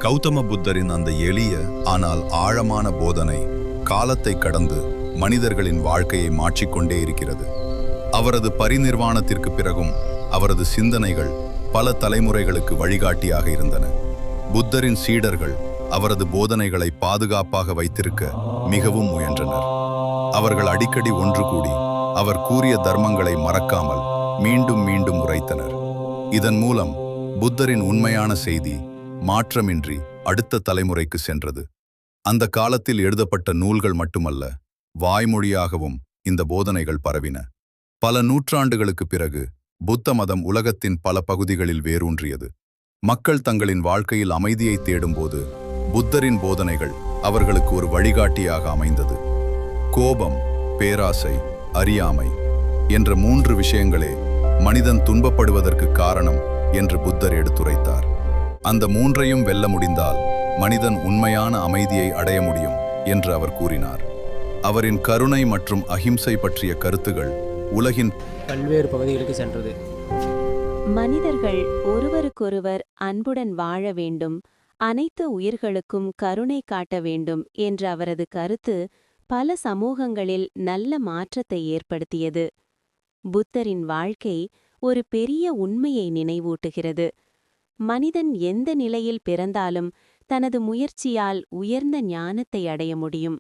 கௌதம புத்தரின் அந்த எளிய ஆனால் ஆழமான போதனை காலத்தை கடந்து மனிதர்களின் வாழ்க்கையை மாற்றிக்கொண்டே இருக்கிறது. அவரது பரிநிர்வாணத்திற்கு பிறகும் அவரது சிந்தனைகள் பல தலைமுறைகளுக்கு வழிகாட்டியாக இருந்தன. புத்தரின் சீடர்கள் அவரது போதனைகளை பாதுகாப்பாக வைத்திருக்க மிகவும் முயன்றனர். அவர்கள் அடிக்கடி ஒன்று கூடி அவர் கூறிய தர்மங்களை மறக்காமல் மீண்டும் மீண்டும் உரைத்தனர். இதன் மூலம் புத்தரின் உண்மையான செய்தி மாற்றமின்றி அடுத்த தலைமுறைக்கு சென்றது. அந்த காலத்தில் எழுதப்பட்ட நூல்கள் மட்டுமல்ல, வாய்மொழியாகவும் இந்த போதனைகள் பரவின. பல நூற்றாண்டுகளுக்கு பிறகு புத்த மதம் உலகத்தின் பல பகுதிகளில் வேரூன்றியது. மக்கள் தங்களின் வாழ்க்கையில் அமைதியை தேடும்போது புத்தரின் போதனைகள் அவர்களுக்கு ஒரு வழிகாட்டியாக அமைந்தது. கோபம், பேராசை, அறியாமை என்ற 3 விஷயங்களே மனிதன் துன்பப்படுவதற்கு காரணம் என்று புத்தர் எடுத்துரைத்தார். அந்த 3ஐயும் வெல்ல முடிந்தால் மனிதன் உண்மையான அமைதியை அடைய முடியும் என்று அவர் கூறினார். அவரின் கருணை மற்றும் அஹிம்சை பற்றிய கருத்துகள் உலகின் பல்வேறு பகுதிகளுக்கு சென்றது. மனிதர்கள் ஒருவருக்கொருவர் அன்புடன் வாழ வேண்டும், அனைத்து உயிர்களுக்கும் கருணை காட்ட வேண்டும் என்ற அவரது கருத்து பல சமூகங்களில் நல்ல மாற்றத்தை ஏற்படுத்தியது. புத்தரின் வாழ்க்கை ஒரு பெரிய உண்மையை நினைவூட்டுகிறது. மனிதன் எந்த நிலையில் பிறந்தாலும் தனது முயற்சியால் உயர்ந்த ஞானத்தை அடைய முடியும்.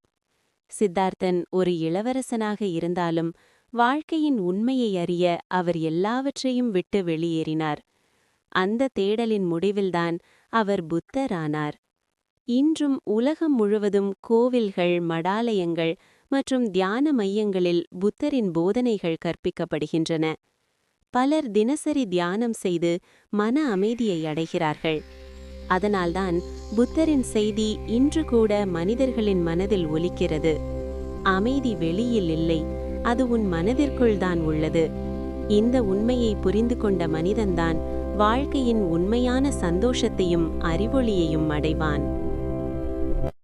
சித்தார்த்தன் ஒரு இளவரசனாக இருந்தாலும் வாழ்க்கையின் உண்மையை அறிய அவர் எல்லாவற்றையும் விட்டு வெளியேறினார். அந்த தேடலின் முடிவில்தான் அவர் புத்தரானார். இன்றும் உலகம் முழுவதும் கோவில்கள், மடாலயங்கள் மற்றும் தியான மையங்களில் புத்தரின் போதனைகள் கற்பிக்கப்படுகின்றன. பலர் தினசரி தியானம் செய்து மன அமைதியை அடைகிறார்கள். அதனால்தான் புத்தரின் செய்தி இன்று கூட மனிதர்களின் மனதில் ஒலிக்கிறது. அமைதி வெளியில் இல்லை, அது உன் மனதிற்குள் தான் உள்ளது. இந்த உண்மையை புரிந்து கொண்ட மனிதன்தான் வாழ்க்கையின் உண்மையான சந்தோஷத்தையும் அறிவொளியையும் அடைவான்.